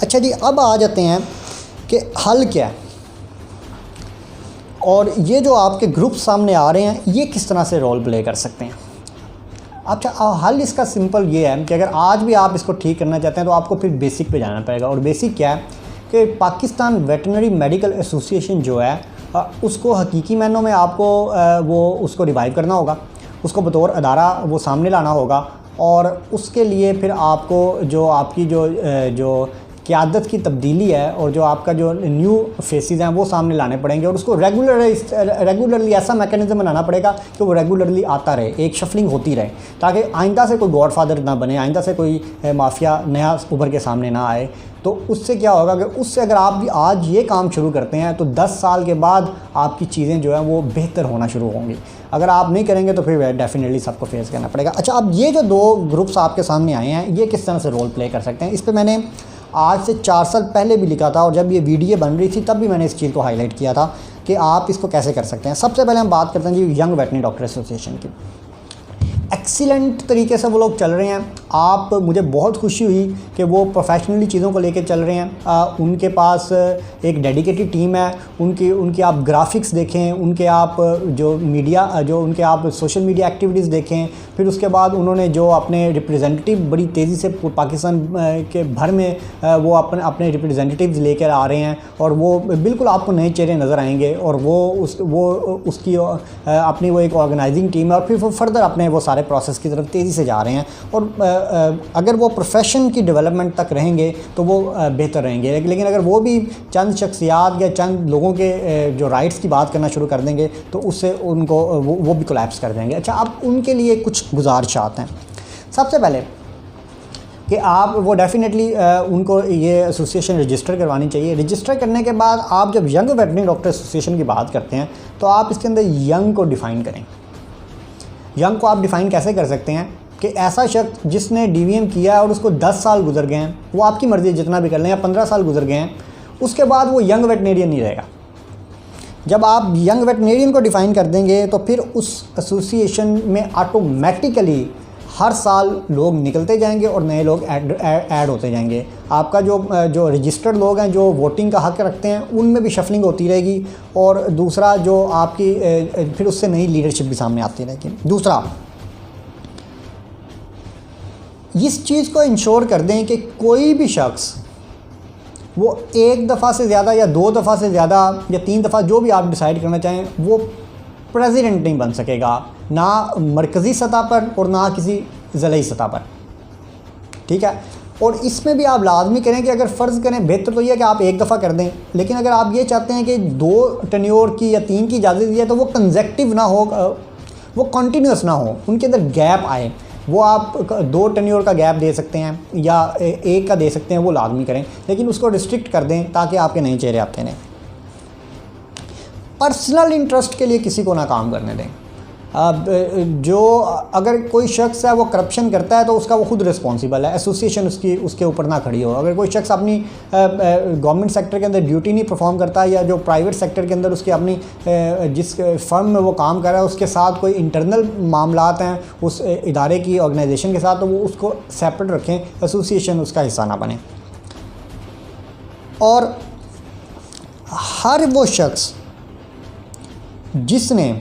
अच्छा जी, अब आ जाते हैं कि हल क्या है और ये जो आपके ग्रुप सामने आ रहे हैं ये किस तरह से रोल प्ले कर सकते हैं। अच्छा, हल इसका सिंपल ये है कि अगर आज भी आप इसको ठीक करना चाहते हैं तो आपको फिर बेसिक पे जाना पड़ेगा। और बेसिक क्या है कि पाकिस्तान वेटनरी मेडिकल एसोसिएशन जो है उसको हकीकी मायनों में आपको वो उसको रिवाइव करना होगा, उसको बतौर अदारा वो सामने लाना होगा। और उसके लिए फिर आपको जो आपकी जो क़यादत की तब्दीली है और जो आपका जो न्यू फेसेस हैं वो सामने लाने पड़ेंगे। और उसको रेगुलरली ऐसा मैकेनिज़्म बनाना पड़ेगा कि वो रेगुलरली आता रहे, एक शफलिंग होती रहे, ताकि आइंदा से कोई गॉडफादर ना बने, आइंदा से कोई माफिया नया उभर के सामने ना आए। तो उससे क्या होगा कि उससे अगर आप भी आज ये काम शुरू करते हैं तो 10 साल के बाद आपकी चीज़ें जो हैं वो बेहतर होना शुरू होंगी। अगर आप नहीं करेंगे तो फिर डेफिनेटली सबको फेस करना पड़ेगा। अच्छा, अब ये जो 2 ग्रुप्स आपके सामने आए हैं ये किस तरह से रोल प्ले कर सकते हैं, इस पर मैंने आज से 4 साल पहले भी लिखा था और जब ये वीडियो बन रही थी तब भी मैंने इस चीज़ को हाईलाइट किया था कि आप इसको कैसे कर सकते हैं। सबसे पहले हम बात करते हैं जी यंग वेटनरी डॉक्टर एसोसिएशन की। एक्सीलेंट तरीके से वो लोग चल रहे हैं। आप मुझे बहुत खुशी हुई कि वो प्रोफेशनली चीज़ों को लेके चल रहे हैं। उनके पास एक डेडिकेटेड टीम है। उनकी आप ग्राफिक्स देखें, उनके आप जो मीडिया जो उनके आप सोशल मीडिया एक्टिविटीज़ देखें। फिर उसके बाद उन्होंने जो अपने रिप्रेजेंटेटिव बड़ी तेज़ी से पाकिस्तान के भर में वो अपने रिप्रेजेंटेटिव्स लेकर आ रहे हैं और वो बिल्कुल आपको नए चेहरे नज़र आएंगे। और उसकी अपनी वो एक ऑर्गेनाइजिंग टीम है और फिर वो फर्दर अपने वो सारे प्रोसेस की तरफ तेज़ी से जा रहे हैं। और अगर वो प्रोफेशन की डेवलपमेंट तक रहेंगे तो वो बेहतर रहेंगे। लेकिन अगर वो भी चंद शख्सियात या चंद लोगों के जो राइट्स की बात करना शुरू कर देंगे तो उससे उनको वो भी कोलैप्स कर देंगे। अच्छा, अब उनके लिए कुछ गुजारिशात हैं। सबसे पहले कि आप वो डेफिनेटली उनको ये एसोसिएशन रजिस्टर करवानी चाहिए। रजिस्टर करने के बाद आप जब यंग वेटनरी डॉक्टर एसोसिएशन की बात करते हैं तो आप इसके अंदर यंग को डिफ़ाइन करें। यंग को आप डिफ़ाइन कैसे कर सकते हैं कि ऐसा शख्स जिसने डीवीएम किया है और उसको 10 साल गुजर गए हैं, वो आपकी मर्ज़ी जितना भी कर लें, या 15 साल गुजर गए हैं, उसके बाद वो यंग वेटनेरियन नहीं रहेगा। जब आप यंग वेटनेरियन को डिफ़ाइन कर देंगे तो फिर उस एसोसिएशन में ऑटोमेटिकली हर साल लोग निकलते जाएंगे और नए लोग ऐड होते जाएंगे। आपका जो रजिस्टर्ड लोग हैं जो वोटिंग का हक़ रखते हैं उनमें भी शफलिंग होती रहेगी। और दूसरा जो आपकी फिर उससे नई लीडरशिप भी सामने आती रहेगी। दूसरा, इस चीज़ को इंश्योर कर दें कि कोई भी शख्स वो 1 दफ़ा से ज़्यादा या 2 दफ़ा से ज़्यादा या 3 दफ़ा जो भी आप डिसाइड करना चाहें वो प्रेसिडेंट नहीं बन सकेगा, ना मरकज़ी सतह पर और ना किसी ज़िलाई सतह पर। ठीक है। और इसमें भी आप लाजमी करें कि अगर फ़र्ज़ करें, बेहतर तो यह है कि आप 1 दफ़ा कर दें, लेकिन अगर आप ये चाहते हैं कि 2 टेन्योर की या 3 की इजाज़त दी है तो वो कंसेक्टिव ना हो, वो कंटिन्यूस ना हो, उनके अंदर गैप आए। वो आप 2 टेन्योर का गैप दे सकते हैं या 1 का दे सकते हैं, वो लाजमी करें, लेकिन उसको रिस्ट्रिक्ट कर दें ताकि आपके नए चेहरे आते रहें। पर्सनल इंटरेस्ट के लिए किसी को ना काम करने दें। जो अगर कोई शख्स है वो करप्शन करता है तो उसका वो खुद रिस्पॉन्सिबल है, एसोसिएशन उसके ऊपर ना खड़ी हो। अगर कोई शख्स अपनी गवर्नमेंट सेक्टर के अंदर ड्यूटी नहीं परफॉर्म करता या जो प्राइवेट सेक्टर के अंदर उसकी अपनी जिस फर्म में वो काम कर रहा है उसके साथ कोई इंटरनल मामलात हैं उस इदारे की ऑर्गेनाइजेशन के साथ, तो वो उसको सेपरेट रखें, एसोसिएशन उसका हिस्सा ना बने। और हर वो शख्स जिसने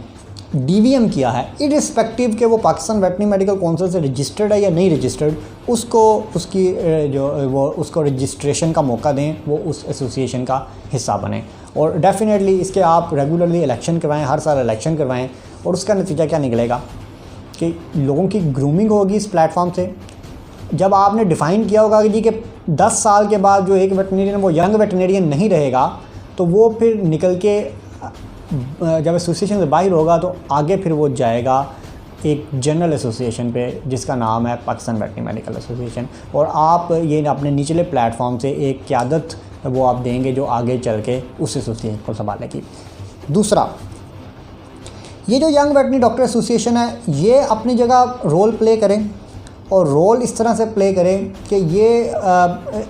डीवीएम किया है, इरिस्पेक्टिव के वो पाकिस्तान वेटनरी मेडिकल काउंसिल से रजिस्टर्ड है या नहीं रजिस्टर्ड, उसको उसको रजिस्ट्रेशन का मौका दें, वो उस एसोसिएशन का हिस्सा बने। और डेफिनेटली इसके आप रेगुलरली इलेक्शन करवाएं, हर साल इलेक्शन करवाएं। और उसका नतीजा क्या निकलेगा कि लोगों की ग्रूमिंग होगी इस प्लेटफॉर्म से। जब आपने डिफ़ाइन किया होगा कि जी कि 10 साल के बाद जो एक वेटनेरियन वो यंग वेटनेरियन नहीं रहेगा, तो वो फिर निकल के जब एसोसिएशन से बाहर होगा तो आगे फिर वो जाएगा एक जनरल एसोसिएशन पे जिसका नाम है पाकिस्तान वेटनरी मेडिकल एसोसिएशन। और आप ये अपने निचले प्लेटफॉर्म से एक क़यादत वो आप देंगे जो आगे चल के उस एसोसिएशन को संभालेगी। दूसरा, ये जो यंग वेटनरी डॉक्टर एसोसिएशन है ये अपनी जगह रोल प्ले करें, और रोल इस तरह से प्ले करें कि ये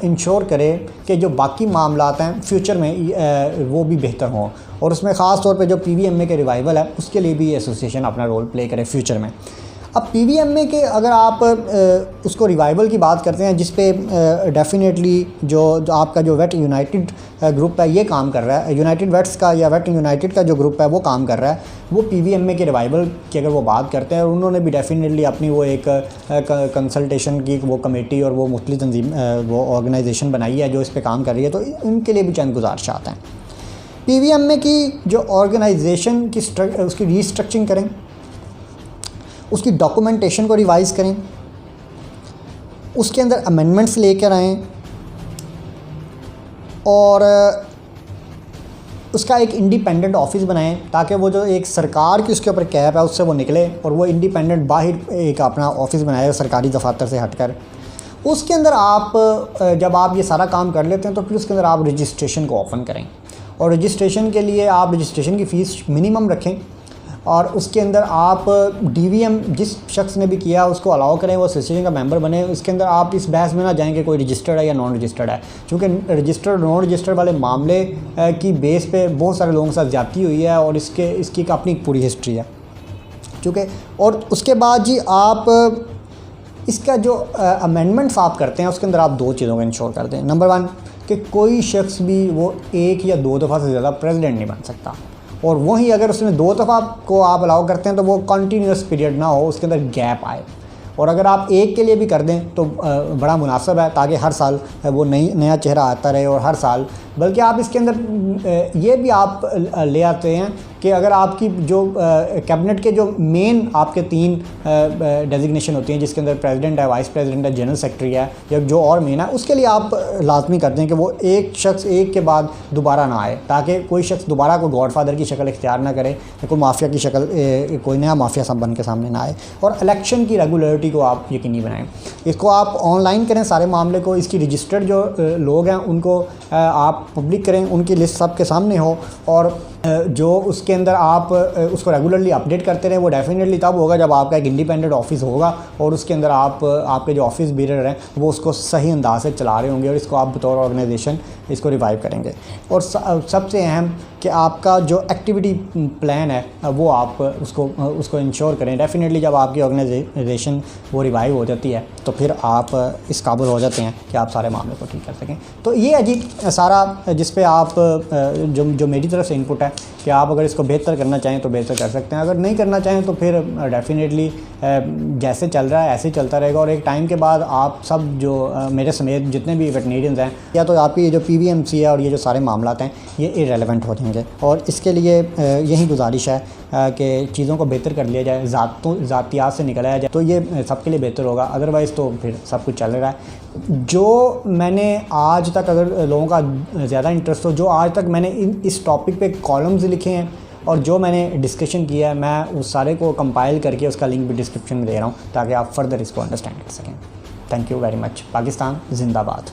इंश्योर करे कि जो बाकी मामलात हैं फ्यूचर में वो भी बेहतर हों। और उसमें ख़ास तौर पे जो पीवीएमए के रिवाइवल है उसके लिए भी एसोसिएशन अपना रोल प्ले करे फ्यूचर में। अब PVMA के अगर आप उसको रिवाइवल की बात करते हैं, जिस पे डेफिनेटली जो आपका जो वेट यूनाइटेड ग्रुप है ये काम कर रहा है, यूनाइटेड वेट्स का या वेट यूनाइटेड का जो ग्रुप है वो काम कर रहा है, वो PVMA के रिवाइवल की अगर वो बात करते हैं, उन्होंने भी डेफिनेटली अपनी वो एक कंसल्टेशन की वो कमेटी और वो मुख्तलिफ तंजीम वो ऑर्गेनाइजेशन बनाई है जो इस पर काम कर रही है, तो इनके लिए भी चंद गुजारिशात हैं। PVMA की जो ऑर्गेनाइजेशन की उसकी रीस्ट्रक्चरिंग करें, उसकी डॉक्यूमेंटेशन को रिवाइज़ करें, उसके अंदर अमेंडमेंट्स लेकर आएँ और उसका एक इंडिपेंडेंट ऑफिस बनाएं, ताकि वो जो एक सरकार की उसके ऊपर कैप है उससे वो निकले और वो इंडिपेंडेंट बाहर एक अपना ऑफिस बनाए सरकारी दफातर से हटकर। उसके अंदर आप जब आप ये सारा काम कर लेते हैं तो फिर उसके अंदर आप रजिस्ट्रेशन को ओपन करें और रजिस्ट्रेशन के लिए आप रजिस्ट्रेशन की फ़ीस मिनिमम रखें और उसके अंदर आप DVM जिस शख्स ने भी किया उसको अलाउ करें, वो एसोसिएशन का मेंबर बने। इसके अंदर आप इस बहस में ना जाएं कि कोई रजिस्टर्ड है या नॉन रजिस्टर्ड है, क्योंकि रजिस्टर्ड नॉन रजिस्टर्ड वाले मामले की बेस पे बहुत सारे लोगों के साथ ज़्यादती हुई है और इसकी एक अपनी पूरी हिस्ट्री है, चूँकि। और उसके बाद जी आप इसका जो अमेंडमेंट्स आप करते हैं उसके अंदर आप दो चीज़ों को इंश्योर कर दें। नंबर 1 कि कोई शख्स भी वो एक या दो दफ़ा से ज़्यादा प्रेसिडेंट नहीं बन सकता, और वहीं अगर उसने 2 दफ़ा को आप अलाउ करते हैं तो वो कंटिन्यूस पीरियड ना हो, उसके अंदर गैप आए। और अगर आप एक के लिए भी कर दें तो बड़ा मुनासिब है, ताकि हर साल वो नया चेहरा आता रहे और हर साल, बल्कि आप इसके अंदर ये भी आप ले आते हैं कि अगर आपकी जो कैबिनेट के जो मेन आपके 3 डेजिग्नेशन होती हैं, जिसके अंदर प्रेसिडेंट है, वाइस प्रेसिडेंट है, जनरल सेक्रेटरी है, या जो और मेन है, उसके लिए आप लाजमी कर दें कि वो एक शख्स एक के बाद दोबारा ना आए, ताकि कोई शख्स दोबारा कोई गॉडफादर की शक्ल इख्तियार ना करे, कोई माफिया की शक्ल कोई नया माफिया सब बन के सामने ना आए। और इलेक्शन की रेगुलरिटी को आप यकीनी बनाएं। इसको आप ऑनलाइन करें सारे मामले को, इसकी रजिस्टर्ड जो लोग हैं उनको आप पब्लिक करें, उनकी लिस्ट सबके सामने हो, और जो उसके अंदर आप उसको रेगुलरली अपडेट करते रहें। वो डेफिनेटली तब होगा जब आपका एक इंडिपेंडेंट ऑफिस होगा और उसके अंदर आपके जो ऑफिस बीरर हैं वो उसको सही अंदाज से चला रहे होंगे और इसको आप बतौर ऑर्गेनाइजेशन इसको रिवाइव करेंगे। और सबसे अहम कि आपका जो एक्टिविटी प्लान है वो आप उसको इंश्योर करें। डेफिनेटली जब आपकी ऑर्गेनाइजेशन वो रिवाइव हो जाती है तो फिर आप इस काबिल हो जाते हैं कि आप सारे मामले को ठीक कर सकें। तो ये है जी सारा जिस पे आप जो मेरी तरफ से इनपुट है कि आप अगर इसको बेहतर करना चाहें तो बेहतर कर सकते हैं, अगर नहीं करना चाहें तो फिर डेफिनेटली जैसे चल रहा है ऐसे ही चलता रहेगा। और एक टाइम के बाद आप सब जो मेरे समेत जितने भी वेटनेरियंस हैं, या तो आपकी ये जो PVMC है और ये जो सारे मामलात हैं ये इरेलेवेंट हो जाएंगे। और इसके लिए यही गुजारिश है कि चीज़ों को बेहतर कर लिया जाए, ज़ातियात से निकलाया जाए, तो ये सबके लिए बेहतर होगा। अदरवाइज़ तो फिर सब कुछ चल रहा है। जो मैंने आज तक, अगर लोगों का ज़्यादा इंटरेस्ट हो, जो आज तक मैंने इस टॉपिक पे कॉलम्स लिखे हैं और जो मैंने डिस्कशन किया है, मैं उस सारे को कंपाइल करके उसका लिंक भी डिस्क्रिप्शन में दे रहा हूँ ताकि आप फर्दर इसको अंडरस्टैंड कर सकें। Thank you very much. Pakistan जिंदाबाद।